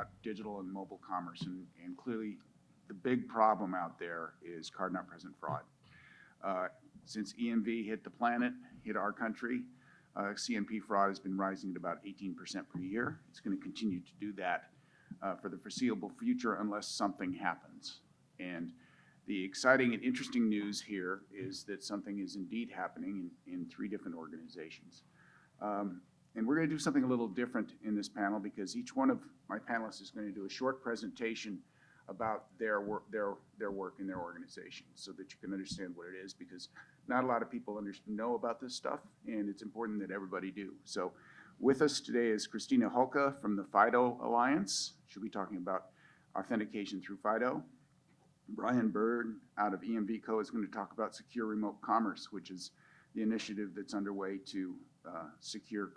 about digital and mobile commerce, and clearly the big problem out there is card not present fraud. Since EMV hit the planet, hit our country, CNP fraud has been rising at about 18% per year. It's going to continue to do that for the foreseeable future unless something happens. And the exciting and interesting news here is that something is indeed happening in 3 different organizations. And we're going to do something a little different in this panel because each one of my panelists is going to do a short presentation about their work in their organization so that you can understand what it is, because not a lot of people know about this stuff, and it's important that everybody do. So with us today is Christina Hawker from the FIDO Alliance. She'll be talking about authentication through FIDO. Brian Bird out of EMV Co is going to talk about secure remote commerce, which is the initiative that's underway to secure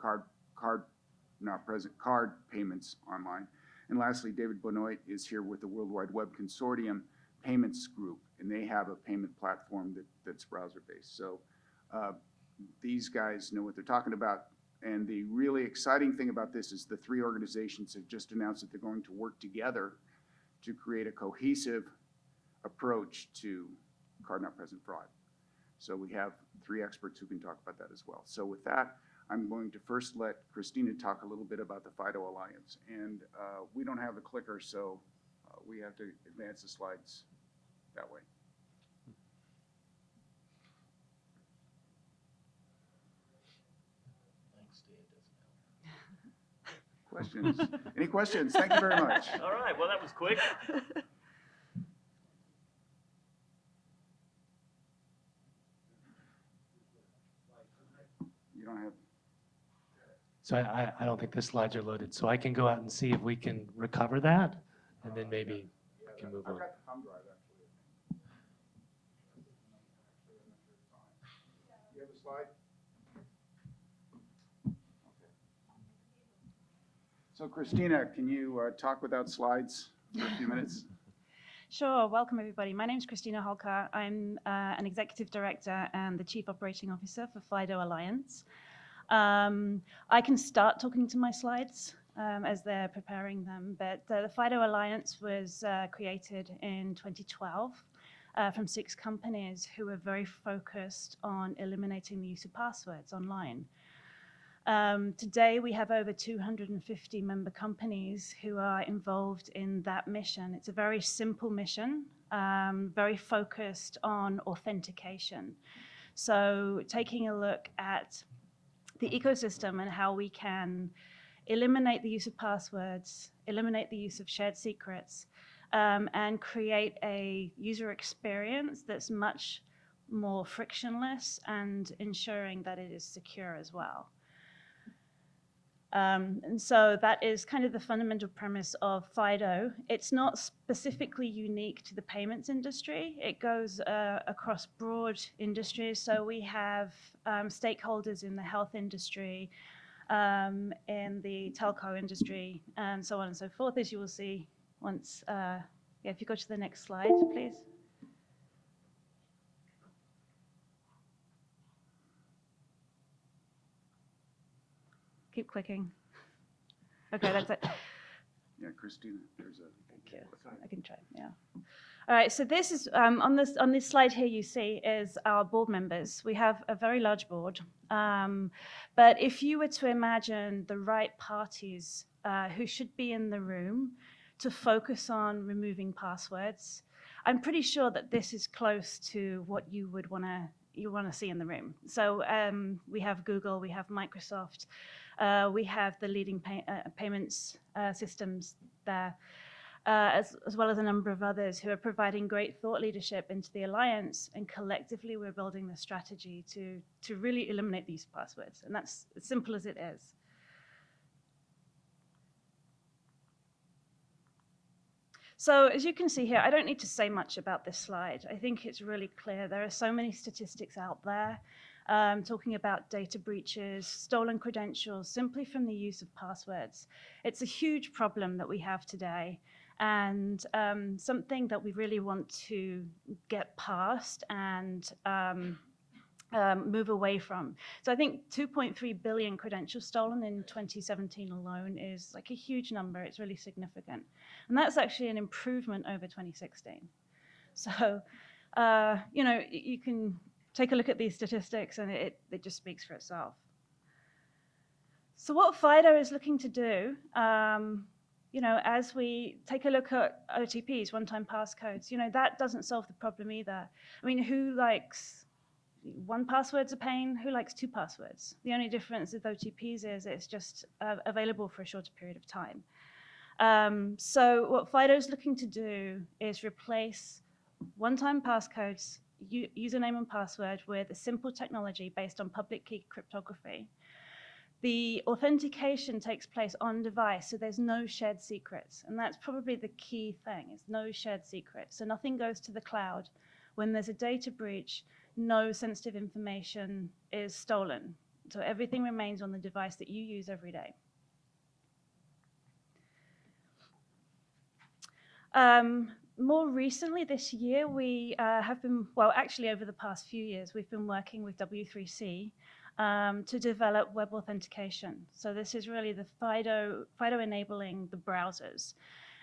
not present card payments online. And lastly, David Benoit is here with the World Wide Web Consortium Payments Group, and they have a payment platform that's browser-based. So these guys know what they're talking about. And the really exciting thing about this is the 3 organizations have just announced that they're going to work together to create a cohesive approach to card not present fraud. So we have 3 experts who can talk about that as well. So with that, I'm going to first let Christina talk a little bit about the FIDO Alliance. And we don't have the clicker, so we have to advance the slides that way. Thanks, Dave. Questions? Any questions? Thank you very much. All right, well, that was quick. You don't have. So I don't think the slides are loaded, so I can go out and see if we can recover that, and then maybe we can move on. I've got the thumb drive, actually. You have a slide? Okay. So Christina, can you talk without slides for a few minutes? Sure. Welcome, everybody. My name is Christina Hawker. I'm an executive director and the chief operating officer for FIDO Alliance. I can start talking to my slides as they're preparing them, but the FIDO Alliance was created in 2012 from 6 companies who were very focused on eliminating the use of passwords online. Today, we have over 250 member companies who are involved in that mission. It's a very simple mission, very focused on authentication. So taking a look at the ecosystem and how we can eliminate the use of passwords, eliminate the use of shared secrets, and create a user experience that's much more frictionless and ensuring that it is secure as well. And so that is kind of the fundamental premise of FIDO. It's not specifically unique to the payments industry. It goes across broad industries. So we have stakeholders in the health industry, in the telco industry, and so on and so forth, as you will see once. Yeah, if you go to the next slide, please. Keep clicking. Okay, that's it. Yeah, Christina, there's a. Thank you. I can try, yeah. All right, so this is, on this slide here you see is our board members. We have a very large board, but if you were to imagine the right parties who should be in the room to focus on removing passwords, I'm pretty sure that this is close to what you would want to see in the room. So we have Google, we have Microsoft, we have the leading payments systems there, as well as a number of others who are providing great thought leadership into the alliance, and collectively we're building the strategy to really eliminate these passwords, and that's as simple as it is. So as you can see here, I don't need to say much about this slide. I think it's really clear. There are so many statistics out there talking about data breaches, stolen credentials, simply from the use of passwords. It's a huge problem that we have today, and something that we really want to get past and move away from. So I think 2.3 billion credentials stolen in 2017 alone is like a huge number. It's really significant. And that's actually an improvement over 2016. So, you know, you can take a look at these statistics and it just speaks for itself. So what FIDO is looking to do, you know, as we take a look at OTPs, one-time passcodes, you know, that doesn't solve the problem either. I mean, who likes one password's a pain? Who likes two passwords? The only difference with OTPs is it's just available for a shorter period of time. So what FIDO is looking to do is replace one-time passcodes, username and password, with a simple technology based on public key cryptography. The authentication takes place on device, so there's no shared secrets. And that's probably the key thing, is no shared secrets. So nothing goes to the cloud. When there's a data breach, no sensitive information is stolen. So everything remains on the device that you use every day. More recently this year, we have been, well, actually over the past few years, we've been working with W3C to develop web authentication. So this is really the FIDO enabling the browsers.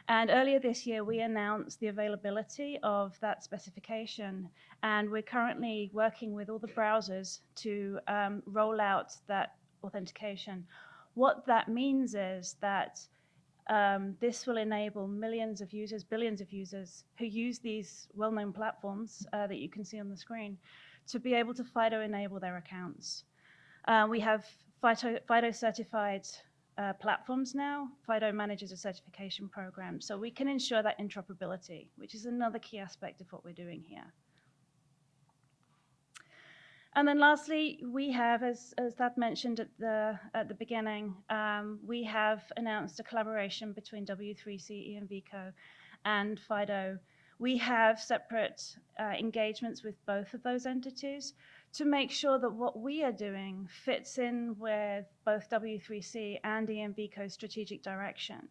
And earlier this year, we announced the availability of that specification. And we're currently working with all the browsers to roll out that authentication. What that means is that this will enable millions of users, billions of users who use these well-known platforms that you can see on the screen to be able to FIDO enable their accounts. We have FIDO certified platforms now. FIDO manages a certification program, so we can ensure that interoperability, which is another key aspect of what we're doing here. And then lastly, we have, as Thad mentioned at the beginning, we have announced a collaboration between W3C, EMV Co, and FIDO. We have separate engagements with both of those entities to make sure that what we are doing fits in with both W3C and EMV Co's strategic direction.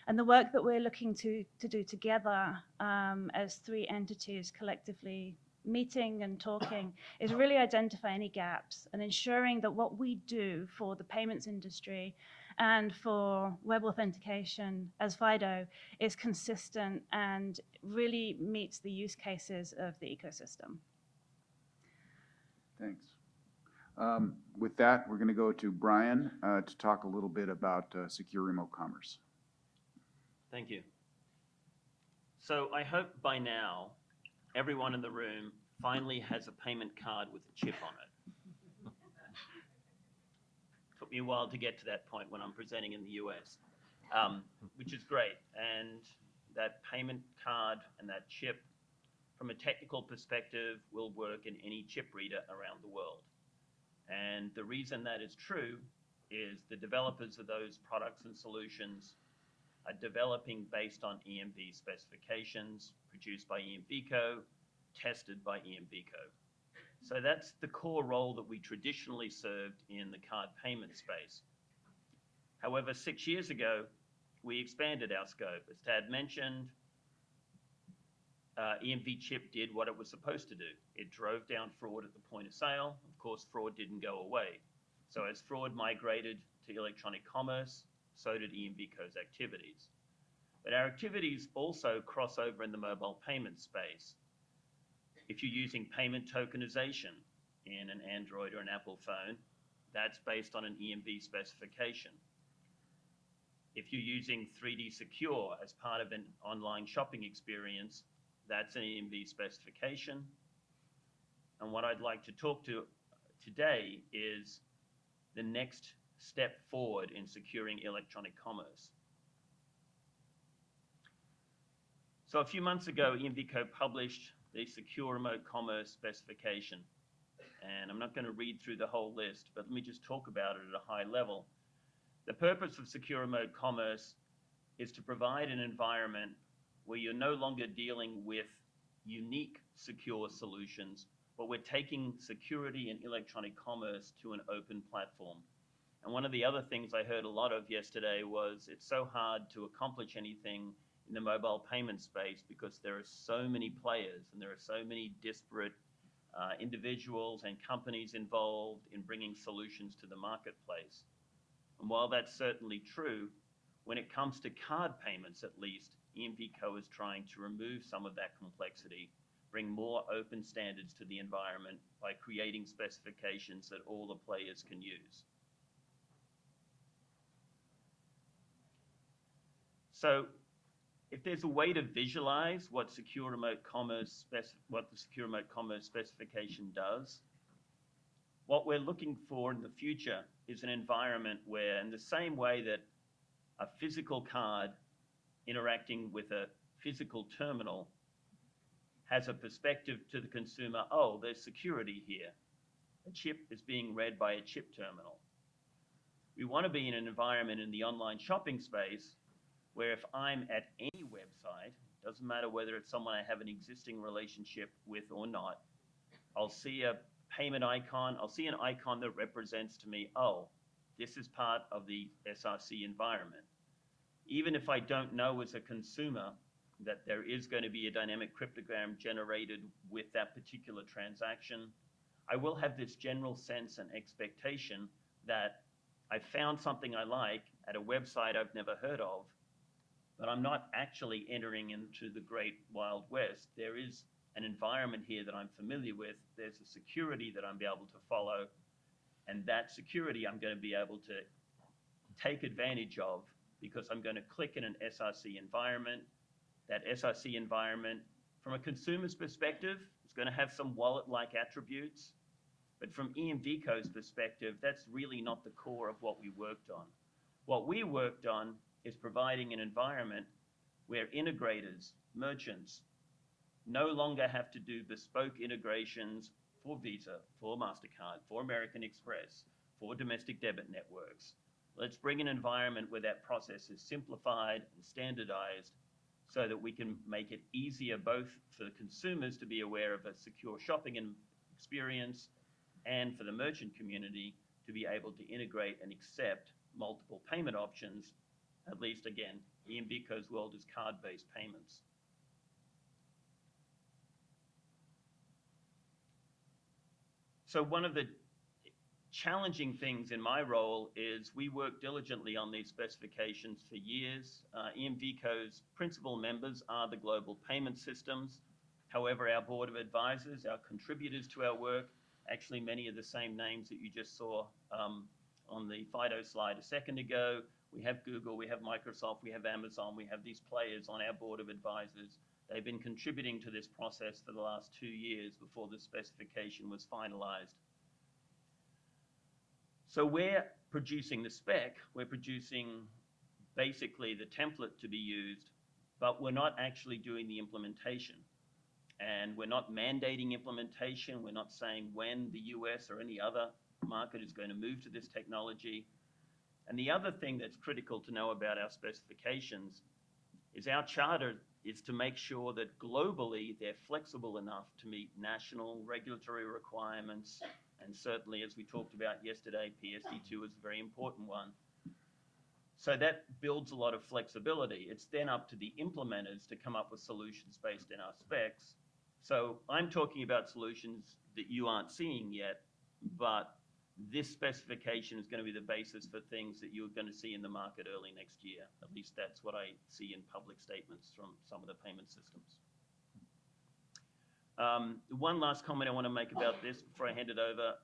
And the work that we're looking to do together as three entities collectively meeting and talking is really identify any gaps and ensuring that what we do for the payments industry and for web authentication as FIDO is consistent and really meets the use cases of the ecosystem. Thanks. With that, we're going to go to Brian to talk a little bit about secure remote commerce. Thank you. So I hope by now everyone in the room finally has a payment card with a chip on it. Took me a while to get to that point when I'm presenting in the US, which is great. And that payment card and that chip, from a technical perspective, will work in any chip reader around the world. And the reason that is true is the developers of those products and solutions are developing based on EMV specifications produced by EMV Co, tested by EMV Co. So that's the core role that we traditionally served in the card payment space. However, 6 years ago, we expanded our scope. As Tad mentioned, EMV chip did what it was supposed to do. It drove down fraud at the point of sale. Of course, fraud didn't go away. So as fraud migrated to electronic commerce, so did EMV Co's activities. But our activities also cross over in the mobile payment space. If you're using payment tokenization in an Android or an Apple phone, that's based on an EMV specification. If you're using 3D Secure as part of an online shopping experience, that's an EMV specification. And what I'd like to talk to today is the next step forward in securing electronic commerce. So a few months ago, EMV Co published the Secure Remote Commerce specification. And I'm not going to read through the whole list, but let me just talk about it at a high level. The purpose of Secure Remote Commerce is to provide an environment where you're no longer dealing with unique secure solutions, but we're taking security and electronic commerce to an open platform. And one of the other things I heard a lot of yesterday was it's so hard to accomplish anything in the mobile payment space because there are so many players and there are so many disparate individuals and companies involved in bringing solutions to the marketplace. And while that's certainly true, when it comes to card payments at least, EMV Co is trying to remove some of that complexity, bring more open standards to the environment by creating specifications that all the players can use. So if there's a way to visualize what secure remote commerce, what the secure remote commerce specification does, what we're looking for in the future is an environment where, in the same way that a physical card interacting with a physical terminal has a perspective to the consumer, oh, there's security here. A chip is being read by a chip terminal. We want to be in an environment in the online shopping space where if I'm at any website, doesn't matter whether it's someone I have an existing relationship with or not, I'll see a payment icon, I'll see an icon that represents to me, oh, this is part of the SRC environment. Even if I don't know as a consumer that there is going to be a dynamic cryptogram generated with that particular transaction, I will have this general sense and expectation that I found something I like at a website I've never heard of, but I'm not actually entering into the great Wild West. There is an environment here that I'm familiar with. There's a security that I'm able to follow, and that security I'm going to be able to take advantage of because I'm going to click in an SRC environment. That SRC environment, from a consumer's perspective, is going to have some wallet-like attributes, but from EMV Co's perspective, that's really not the core of what we worked on. What we worked on is providing an environment where integrators, merchants, no longer have to do bespoke integrations for Visa, for MasterCard, for American Express, for domestic debit networks. Let's bring an environment where that process is simplified and standardized so that we can make it easier both for the consumers to be aware of a secure shopping experience and for the merchant community to be able to integrate and accept multiple payment options. At least, again, EMV Co's world is card-based payments. So one of the challenging things in my role is we work diligently on these specifications for years. EMV Co's principal members are the global payment systems. However, our board of advisors, our contributors to our work, actually many of the same names that you just saw on the FIDO slide a second ago. We have Google, we have Microsoft, we have Amazon, we have these players on our board of advisors. They've been contributing to this process for the last 2 years before the specification was finalized. So we're producing the spec, we're producing basically the template to be used, but we're not actually doing the implementation. And we're not mandating implementation, we're not saying when the US or any other market is going to move to this technology. And the other thing that's critical to know about our specifications is our charter is to make sure that globally they're flexible enough to meet national regulatory requirements. And certainly, as we talked about yesterday, PSD2 is a very important one. So that builds a lot of flexibility. It's then up to the implementers to come up with solutions based in our specs. So I'm talking about solutions that you aren't seeing yet, but this specification is going to be the basis for things that you're going to see in the market early next year. At least that's what I see in public statements from some of the payment systems. One last comment I want to make about this before I hand it over.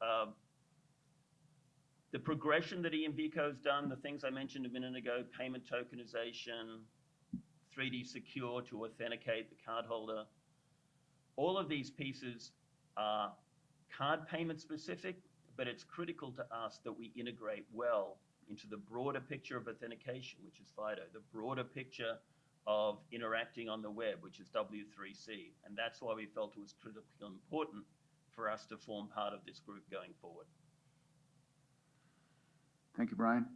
The progression that EMV Co has done, the things I mentioned a minute ago, payment tokenization, 3D secure to authenticate the cardholder, all of these pieces are card payment specific, but it's critical to us that we integrate well into the broader picture of authentication, which is FIDO, the broader picture of interacting on the web, which is W3C. And that's why we felt it was critically important for us to form part of this group going forward. Thank you, Brian.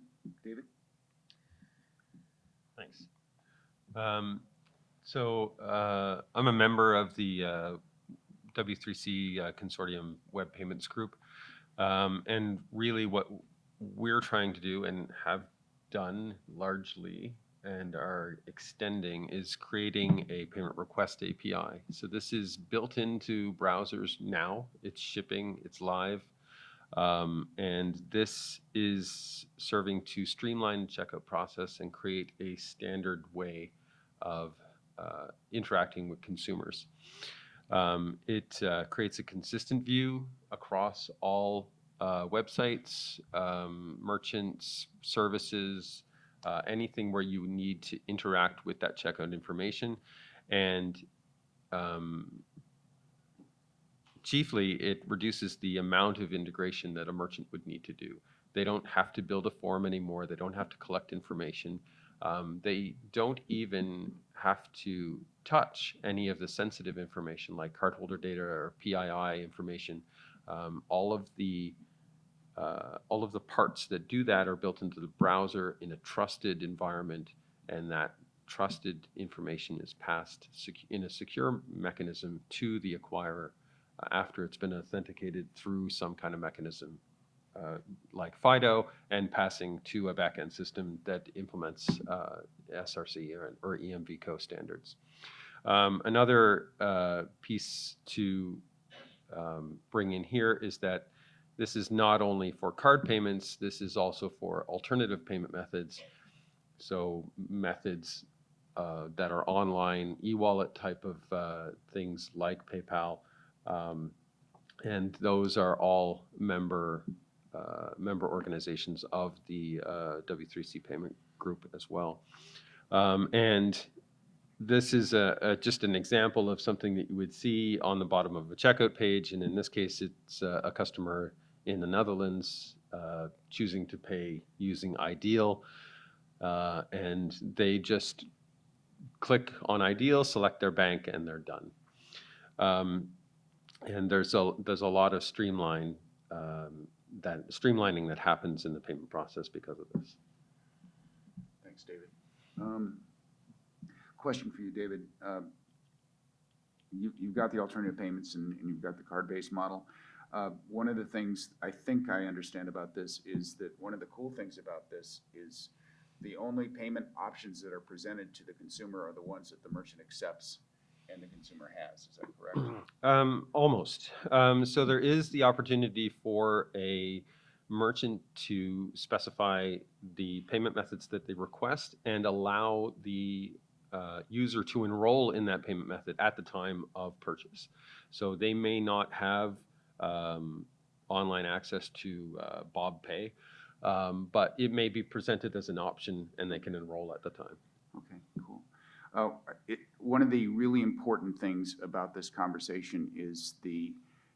David? Thanks. I'm a member of the W3C Consortium Web Payments Group. And really what we're trying to do and have done largely and are extending is creating a payment request API. So this is built into browsers now. It's shipping, it's live. And this is serving to streamline the checkout process and create a standard way of interacting with consumers. It creates a consistent view across all websites, merchants, services, anything where you need to interact with that checkout information. And chiefly, it reduces the amount of integration that a merchant would need to do. They don't have to build a form anymore. They don't have to collect information. They don't even have to touch any of the sensitive information like cardholder data or PII information. All of the parts that do that are built into the browser in a trusted environment, and that trusted information is passed in a secure mechanism to the acquirer after it's been authenticated through some kind of mechanism like FIDO and passing to a backend system that implements SRC or EMV Co standards. Another piece to bring in here is that this is not only for card payments, this is also for alternative payment methods. So methods that are online, e-wallet type of things like PayPal. And those are all member organizations of the W3C payment group as well. And this is just an example of something that you would see on the bottom of a checkout page. And in this case, it's a customer in the Netherlands choosing to pay using Ideal. And they just click on Ideal, select their bank, and they're done. And there's a lot of streamlining that happens in the payment process because of this. Thanks, David. Question for you, David. You've got the alternative payments and you've got the card-based model. One of the things I think I understand about this is that one of the cool things about this is the only payment options that are presented to the consumer are the ones that the merchant accepts and the consumer has. Is that correct? Almost. So there is the opportunity for a merchant to specify the payment methods that they request and allow the user to enroll in that payment method at the time of purchase. So they may not have online access to Bob Pay, but it may be presented as an option and they can enroll at the time. Okay, cool. One of the really important things about this conversation is the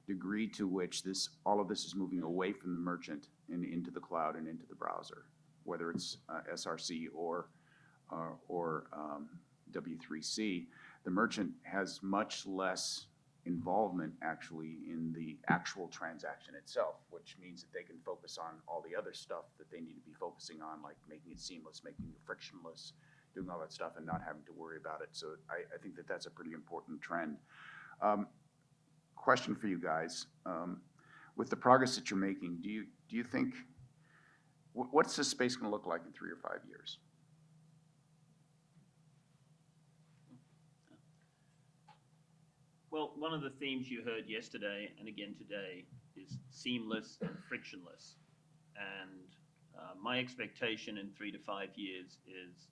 degree to which all of this is moving away from the merchant and into the cloud and into the browser, whether it's SRC or W3C. The merchant has much less involvement actually in the actual transaction itself, which means that they can focus on all the other stuff that they need to be focusing on, like making it seamless, making it frictionless, doing all that stuff and not having to worry about it. So I think that that's a pretty important trend. Question for you guys. With the progress that you're making, do you think, what's this space going to look like in 3 or 5 years? Well, one of the themes you heard yesterday and again today is seamless and frictionless. And my expectation in 3 to 5 years is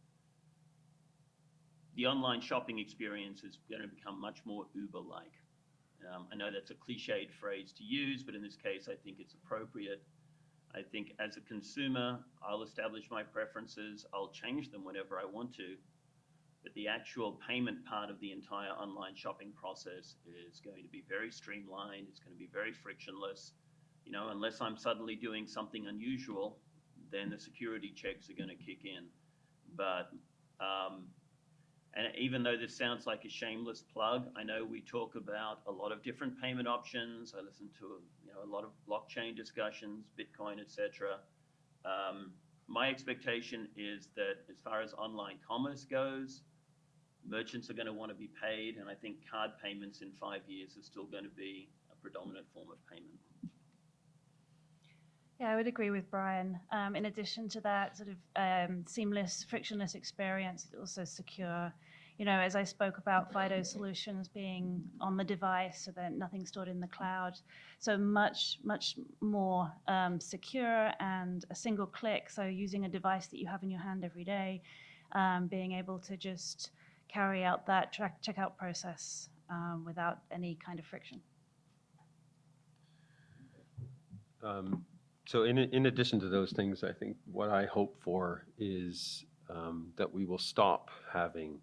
the online shopping experience is going to become much more Uber-like. I know that's a cliched phrase to use, but in this case, I think it's appropriate. I think as a consumer, I'll establish my preferences. I'll change them whenever I want to. But the actual payment part of the entire online shopping process is going to be very streamlined. It's going to be very frictionless. You know, unless I'm suddenly doing something unusual, then the security checks are going to kick in. But and even though this sounds like a shameless plug, I know we talk about a lot of different payment options. I listen to a lot of blockchain discussions, Bitcoin, etc. My expectation is that as far as online commerce goes, merchants are going to want to be paid, and I think card payments in 5 years are still going to be a predominant form of payment. Yeah, would agree with Brian. In addition to that sort of seamless, frictionless experience, it's also secure. You know, as I spoke about FIDO solutions being on the device so that nothing's stored in the cloud. So much more secure and a single click. So using a device that you have in your hand every day, being able to just carry out that checkout process without any kind of friction. So in addition to those things, I think what I hope for is that we will stop having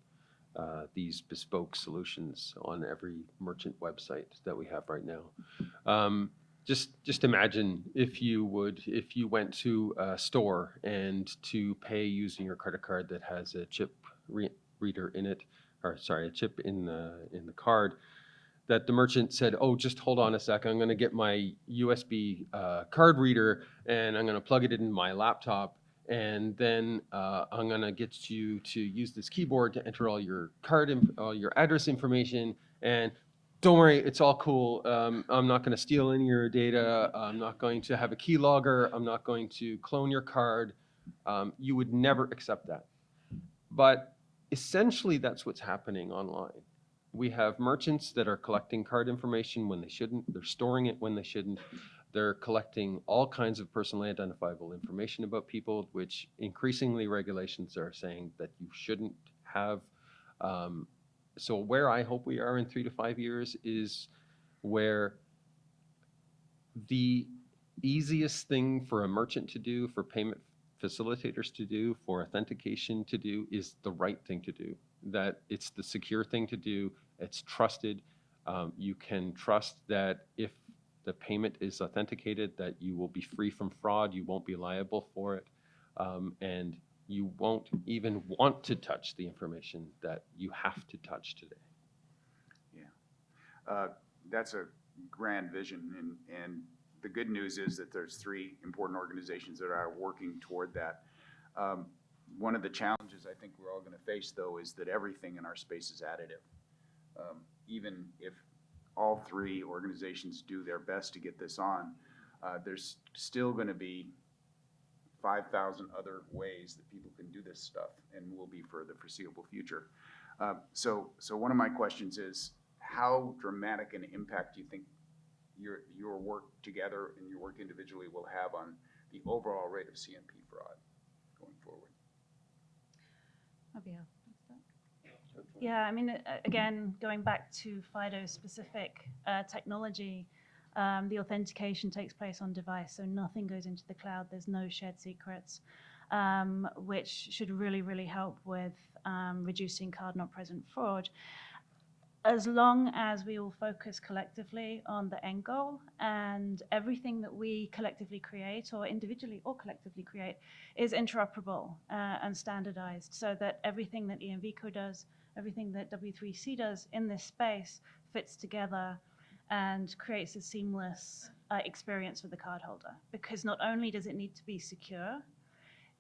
these bespoke solutions on every merchant website that we have right now. Just imagine if you went to a store and to pay using your credit card that has a chip reader in it, or sorry, a chip in the card, that the merchant said, oh, just hold on a sec, I'm going to get my USB card reader and I'm going to plug it in my laptop, and then I'm going to get you to use this keyboard to enter all your all your address information, and don't worry, it's all cool. I'm not going to steal any of your data. I'm not going to have a keylogger. I'm not going to clone your card. You would never accept that. But essentially, that's what's happening online. We have merchants that are collecting card information when they shouldn't. They're storing it when they shouldn't. They're collecting all kinds of personally identifiable information about people, which increasingly regulations are saying that you shouldn't have. So where I hope we are in 3 to 5 years is where the easiest thing for a merchant to do, for payment facilitators to do, for authentication to do, is the right thing to do. That it's the secure thing to do, it's trusted. You can trust that if the payment is authenticated, that you will be free from fraud, you won't be liable for it, and you won't even want to touch the information that you have to touch today. Yeah, that's a grand vision, and the good news is that there's 3 important organizations that are working toward that. One of the challenges I think we're all going to face, though, is that everything in our space is additive. Even if all 3 organizations do their best to get this on, there's still going to be 5,000 other ways that people can do this stuff, and will be for the foreseeable future. So one of my questions is, how dramatic an impact do you think your work together and your work individually will have on the overall rate of CNP fraud going forward? Yeah, I mean, again, going back to FIDO-specific technology, the authentication takes place on device, so nothing goes into the cloud. There's no shared secrets, which should really, really help with reducing card-not-present fraud. As long as we all focus collectively on the end goal, and everything that we collectively create, or individually or collectively create, is interoperable and standardized, so that everything that EMV Co does, everything that W3C does in this space fits together and creates a seamless experience for the cardholder. Because not only does it need to be secure,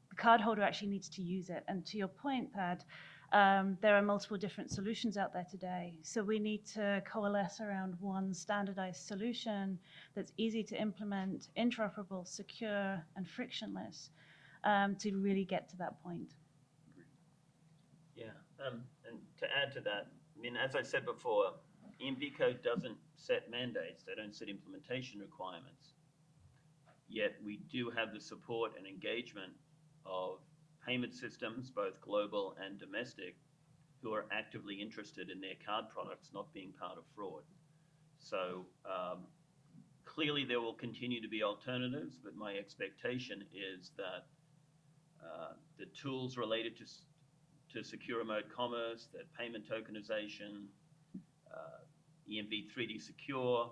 the cardholder actually needs to use it. And to your point, Pad, there are multiple different solutions out there today. So we need to coalesce around one standardized solution that's easy to implement, interoperable, secure, and frictionless to really get to that point. Yeah, and to add to that, I mean, as I said before, EMV Co doesn't set mandates, they don't set implementation requirements. Yet we do have the support and engagement of payment systems, both global and domestic, who are actively interested in their card products not being part of fraud. So clearly there will continue to be alternatives, but my expectation is that the tools related to secure remote commerce, that payment tokenization, EMV 3D Secure,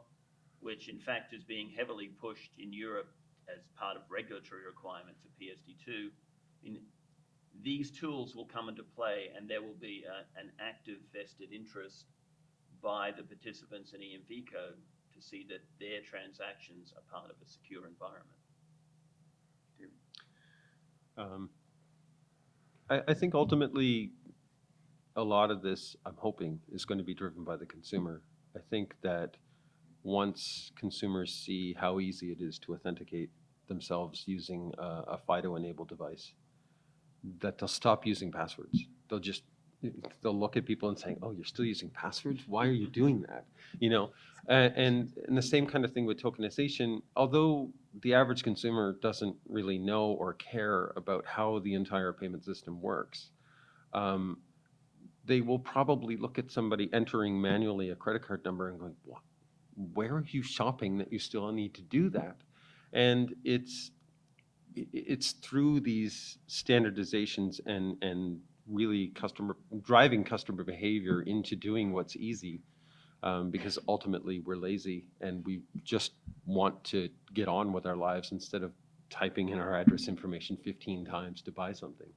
which in fact is being heavily pushed in Europe as part of regulatory requirements of PSD2. These tools will come into play, and there will be an active vested interest by the participants in EMV Co to see that their transactions are part of a secure environment. I think ultimately a lot of this, I'm hoping, is going to be driven by the consumer. I think that once consumers see how easy it is to authenticate themselves using a FIDO-enabled device, that they'll stop using passwords. They'll look at people and say, "Oh, you're still using passwords? Why are you doing that?" You know, and the same kind of thing with tokenization. Although the average consumer doesn't really know or care about how the entire payment system works, they will probably look at somebody entering manually a credit card number and going, "What? Where are you shopping that you still need to do that?" And it's through these standardizations and really driving customer behavior into doing what's easy, because ultimately we're lazy and we just want to get on with our lives instead of typing in our address information 15 times to buy something.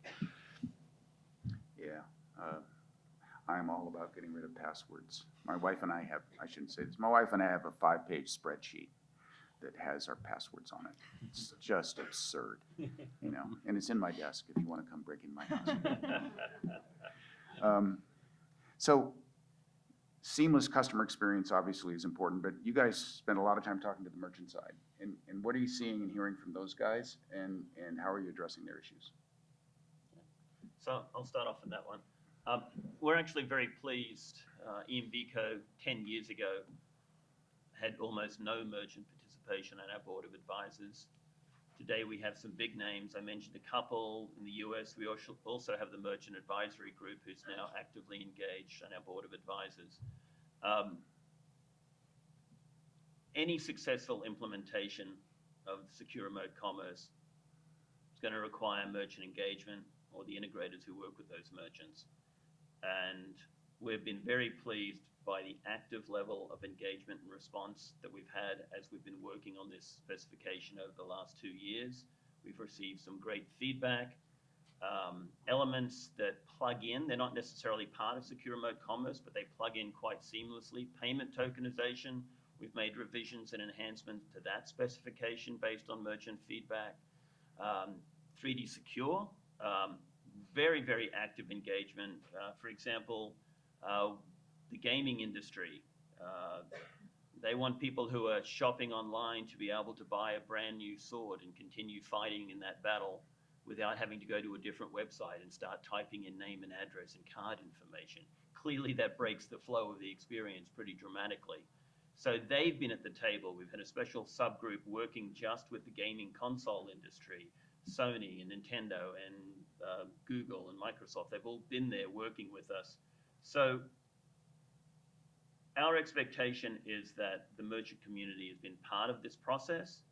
Yeah. I'm all about getting rid of passwords. My wife and I have, I shouldn't say this, my wife and I have a 5-page spreadsheet that has our passwords on it. It's just absurd, you know, and it's in my desk if you want to come break in my house. So seamless customer experience obviously is important, but you guys spend a lot of time talking to the merchant side. And what are you seeing and hearing from those guys, and how are you addressing their issues? So I'll start off on that one. We're actually very pleased. EMV Co 10 years ago had almost no merchant participation on our board of advisors. Today we have some big names. I mentioned a couple in the US. We also have the Merchant Advisory Group, who's now actively engaged on our board of advisors. Any successful implementation of secure remote commerce is going to require merchant engagement or the integrators who work with those merchants. And we've been very pleased by the active level of engagement and response that we've had as we've been working on this specification over the last 2 years. We've received some great feedback. Elements that plug in, they're not necessarily part of secure remote commerce, but they plug in quite seamlessly. Payment tokenization, we've made revisions and enhancements to that specification based on merchant feedback. 3D Secure, very, very active engagement. For example, the gaming industry, they want people who are shopping online to be able to buy a brand new sword and continue fighting in that battle without having to go to a different website and start typing in name and address and card information. Clearly that breaks the flow of the experience pretty dramatically. So they've been at the table. We've had a special subgroup working just with the gaming console industry, Sony and Nintendo and Google and Microsoft. They've all been there working with us. So our expectation is that the merchant community has been part of this process.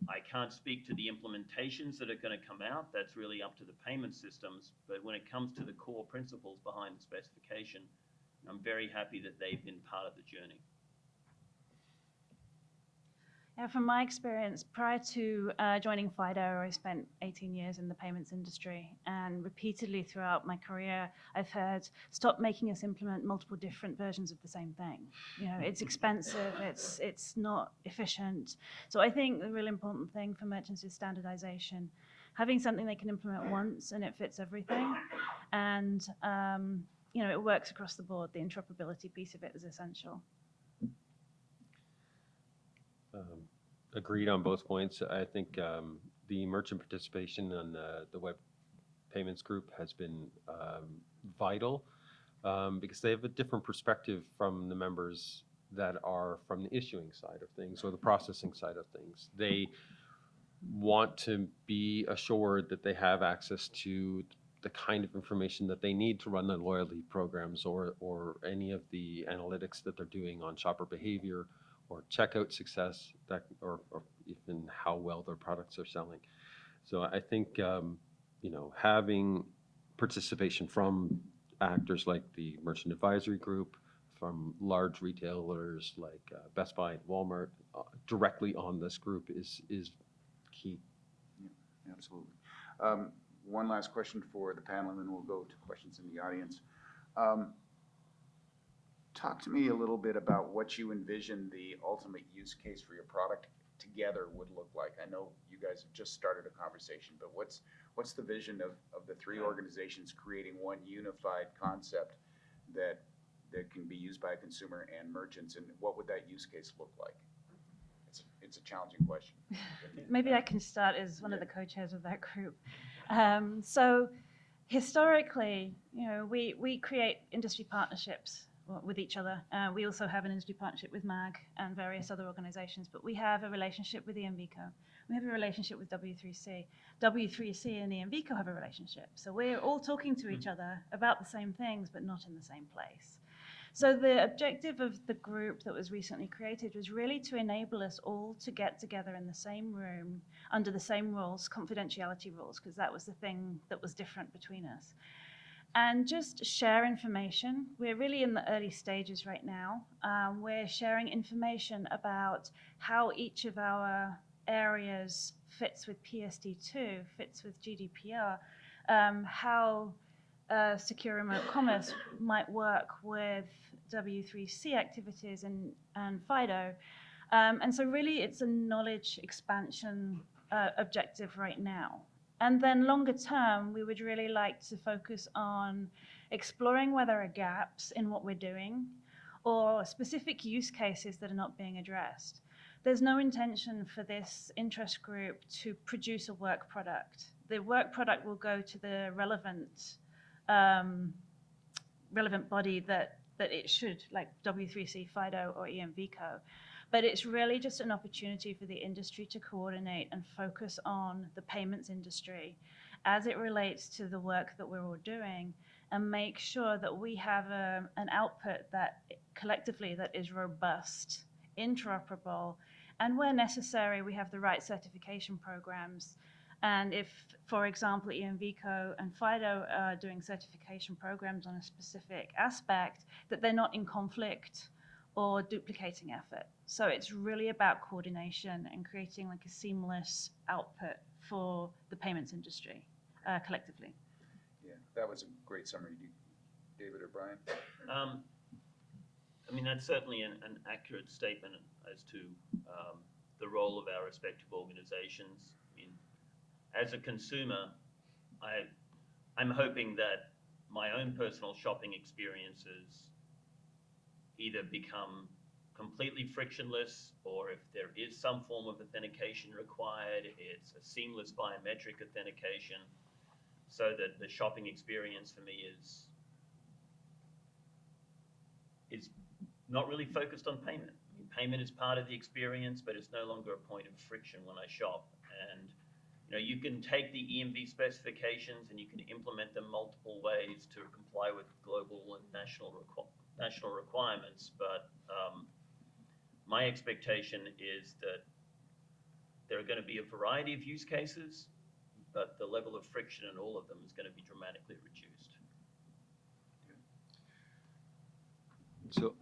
I can't speak to the implementations that are going to come out. That's really up to the payment systems. But when it comes to the core principles behind the specification, I'm very happy that they've been part of the journey. Yeah, from my experience, prior to joining FIDO, I spent 18 years in the payments industry, and repeatedly throughout my career, I've heard, stop making us implement multiple different versions of the same thing. You know, it's expensive, it's not efficient. So I think the really important thing for merchants is standardization. Having something they can implement once and it fits everything, and you know, it works across the board. The interoperability piece of it is essential. Agreed on both points. I think the merchant participation on the web payments group has been vital because they have a different perspective from the members that are from the issuing side of things or the processing side of things. They want to be assured that they have access to the kind of information that they need to run their loyalty programs or any of the analytics that they're doing on shopper behavior or checkout success, that, or even how well their products are selling. So I think you know, having participation from actors like the Merchant Advisory Group, from large retailers like Best Buy and Walmart, directly on this group is key. Yeah, absolutely. One last question for the panel, and then we'll go to questions in the audience. Talk to me a little bit about what you envision the ultimate use case for your product together would look like. I know you guys have just started a conversation, but what's the vision of the three organizations creating one unified concept that can be used by a consumer and merchants, and what would that use case look like? it's a challenging question. Maybe I can start as one of the co-chairs of that group. So historically, we create industry partnerships with each other. We also have an industry partnership with MAG and various other organizations, but we have a relationship with EMV Co. We have a relationship with W3C. W3C and EMV Co have a relationship. So we're all talking to each other about the same things, but not in the same place. So the objective of the group that was recently created was really to enable us all to get together in the same room under the same rules, confidentiality rules, because that was the thing that was different between us. And just share information. We're really in the early stages right now. We're sharing information about how each of our areas fits with PSD2, fits with GDPR, how secure remote commerce might work with W3C activities and FIDO. And so really it's a knowledge expansion objective right now. And then longer term, we would really like to focus on exploring whether there are gaps in what we're doing or specific use cases that are not being addressed. There's no intention for this interest group to produce a work product. The work product will go to the relevant body that it should, like W3C, FIDO, or EMV Co. But it's really just an opportunity for the industry to coordinate and focus on the payments industry as it relates to the work that we're all doing, and make sure that we have an output that collectively that is robust, interoperable, and where necessary, we have the right certification programs. And if, for example, EMV Co and FIDO are doing certification programs on a specific aspect, that they're not in conflict or duplicating effort. So it's really about coordination and creating like a seamless output for the payments industry collectively. Yeah, that was a great summary. David or Brian? I mean, that's certainly an accurate statement as to the role of our respective organizations. I mean, as a consumer, I'm hoping that my own personal shopping experiences either become completely frictionless, or if there is some form of authentication required, it's a seamless biometric authentication, so that the shopping experience for me is not really focused on payment. I mean, payment is part of the experience, but it's no longer a point of friction when I shop. And you can take the EMV specifications and you can implement them multiple ways to comply with global and national requirements, but my expectation is that there are going to be a variety of use cases, but the level of friction in all of them is going to be dramatically reduced. So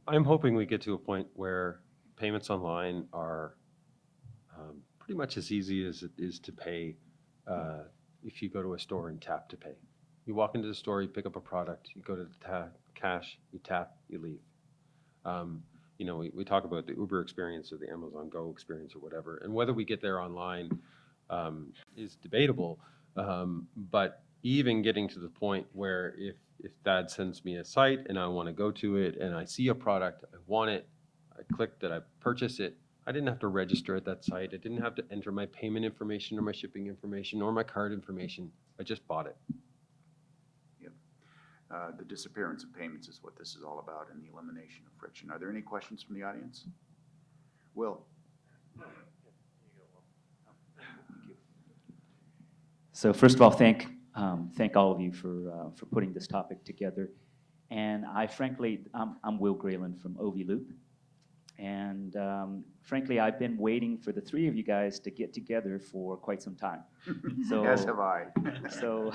I'm hoping we get to a point where payments online are pretty much as easy as it is to pay if you go to a store and tap to pay. You walk into the store, you pick up a product, you go to the cash, you tap, you leave. We talk about the Uber experience or the Amazon Go experience or whatever, and whether we get there online is debatable. But even getting to the point where if Dad sends me a site and I want to go to it and I see a product, I want it, I click that I purchase it, I didn't have to register at that site. I didn't have to enter my payment information or my shipping information or my card information. I just bought it. The disappearance of payments is what this is all about, and the elimination of friction. Are there any questions from the audience? Will? Thank you. So first of all, thank all of you for putting this topic together. And I'm Will Grayland from OV Loop. And frankly, I've been waiting for the three of you guys to get together for quite some time. So, As have I. So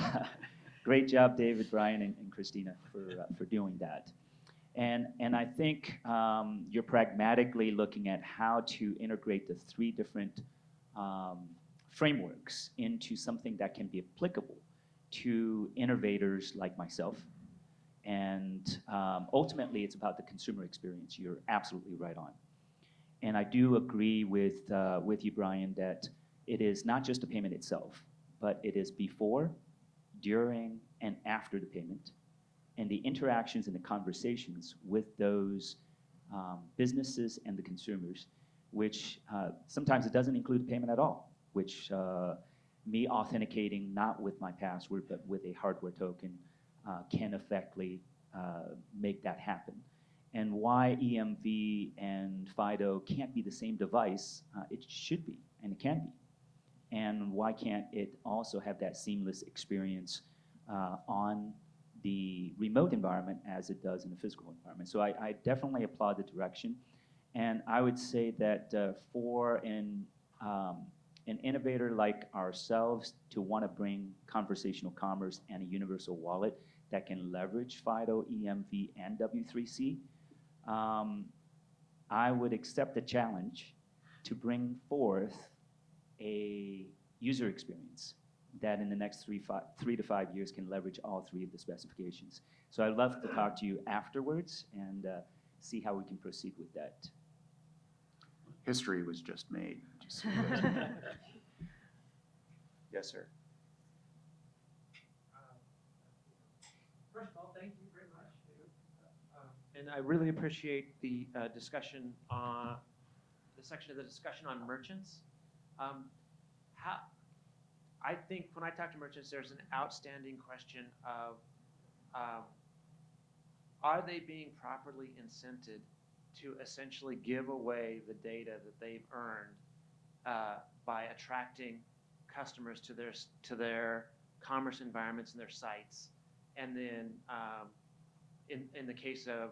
great job, David, Brian, and Christina for doing that. And I think you're pragmatically looking at how to integrate the three different frameworks into something that can be applicable to innovators like myself. And ultimately, it's about the consumer experience. You're absolutely right on. And I do agree with you, Brian, that it is not just the payment itself, but it is before, during, and after the payment, and the interactions and the conversations with those businesses and the consumers which sometimes it doesn't include payment at all, which me authenticating not with my password but with a hardware token can effectively make that happen. And why EMV and FIDO can't be the same device, it should be, and it can be. And why can't it also have that seamless experience on the remote environment as it does in the physical environment? So I definitely applaud the direction. And I would say that for an innovator like ourselves to want to bring conversational commerce and a universal wallet that can leverage FIDO, EMV, and W3C, I would accept the challenge to bring forth a user experience that in the next 3 to 5 years can leverage all 3 of the specifications. So I'd love to talk to you afterwards and see how we can proceed with that. History was just made. Just so you guys know. Yes, sir. First of all, thank you very much. And I really appreciate the discussion on the section of the discussion on merchants. I think when I talk to merchants, there's an outstanding question of are they being properly incented to essentially give away the data that they've earned by attracting customers to their commerce environments and their sites, and then in the case of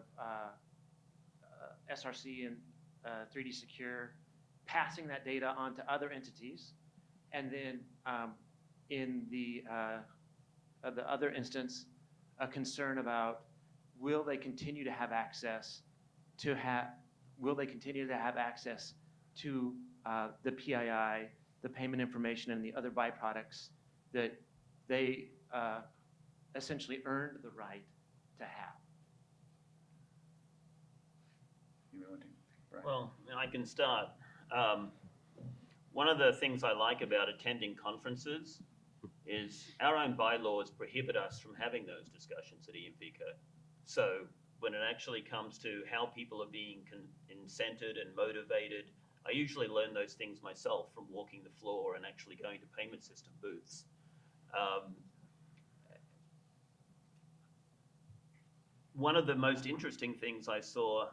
SRC and 3D Secure, passing that data on to other entities, and then in the other instance, a concern about will they continue to have access to the PII, the payment information, and the other byproducts that they essentially earned the right to have. You want to, Brian? Well, I can start. One of the things I like about attending conferences is our own bylaws prohibit us from having those discussions at EMV Co. So when it actually comes to how people are being incented and motivated, I usually learn those things myself from walking the floor and actually going to payment system booths. One of the most interesting things I saw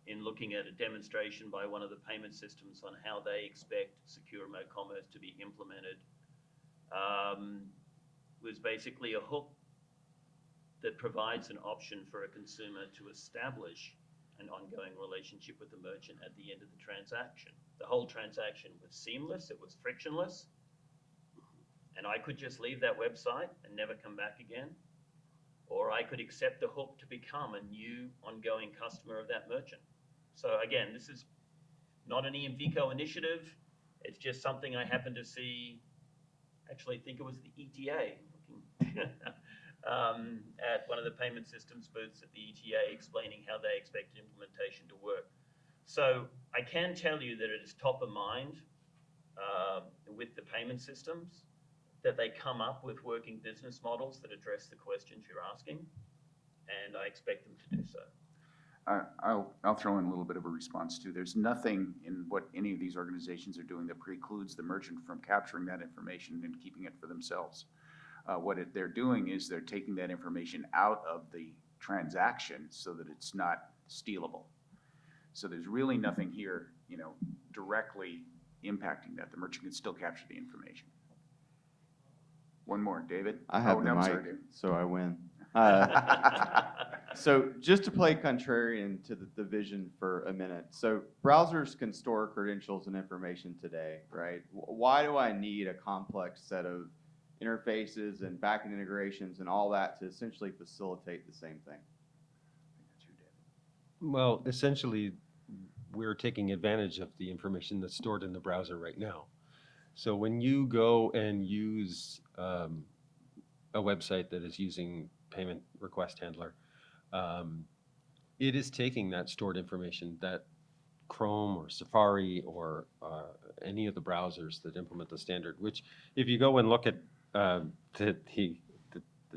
in looking at a demonstration by one of the payment systems on how they expect secure remote commerce to be implemented was basically a hook that provides an option for a consumer to establish an ongoing relationship with the merchant at the end of the transaction. The whole transaction was seamless, it was frictionless, and I could just leave that website and never come back again, or I could accept the hook to become a new ongoing customer of that merchant. So again, this is not an EMV Co initiative, it's just something I happened to see, actually I think it was the ETA, at one of the payment systems booths at the ETA explaining how they expect implementation to work. So I can tell you that it is top of mind with the payment systems, that they come up with working business models that address the questions you're asking, and I expect them to do so. I'll throw in a little bit of a response too. There's nothing in what any of these organizations are doing that precludes the merchant from capturing that information and keeping it for themselves. What they're doing is they're taking that information out of the transaction so that it's not stealable. So there's really nothing here, directly impacting that. The merchant can still capture the information. One more, David. I have the no, I'm mic, sorry, David. so I win. So just to play contrarian to the vision for a minute. So browsers can store credentials and information today, right? Why do I need a complex set of interfaces and backend integrations and all that to essentially facilitate the same thing? Well, essentially, we're taking advantage of the information that's stored in the browser right now. So when you go and use a website that is using payment request handler, it is taking that stored information that Chrome or Safari or any of the browsers that implement the standard, which if you go and look at the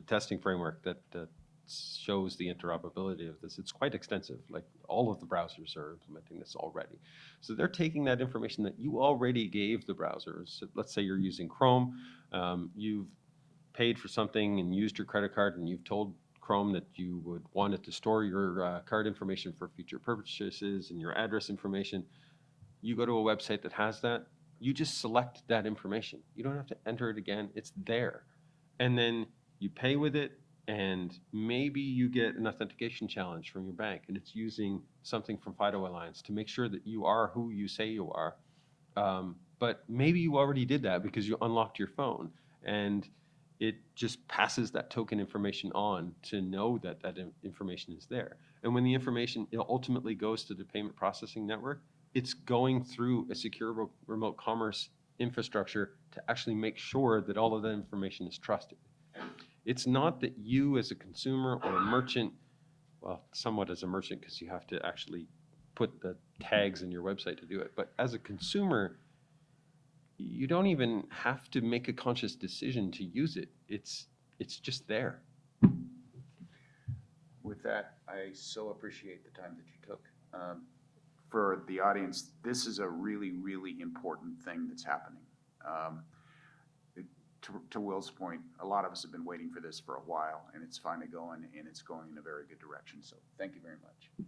testing framework that shows the interoperability of this. It's quite extensive. Like all of the browsers are implementing this already. So they're taking that information that you already gave the browsers. So let's say you're using Chrome, you've paid for something and used your credit card, and you've told Chrome that you would want it to store your card information for future purchases and your address information. You go to a website that has that, you just select that information. You don't have to enter it again, it's there. And then you pay with it, and maybe you get an authentication challenge from your bank, and it's using something from FIDO Alliance to make sure that you are who you say you are. But maybe you already did that because you unlocked your phone, and it just passes that token information on to know that that information is there. And when the information ultimately goes to the payment processing network, it's going through a secure remote commerce infrastructure to actually make sure that all of that information is trusted. It's not that you as a consumer or a merchant, well, somewhat as a merchant because you have to actually put the tags in your website to do it, but as a consumer, you don't even have to make a conscious decision to use it. It's just there. With that, I so appreciate the time that you took. For the audience, this is a really, really important thing that's happening. To Will's point, a lot of us have been waiting for this for a while, and it's finally going, and it's going in a very good direction. So thank you very much.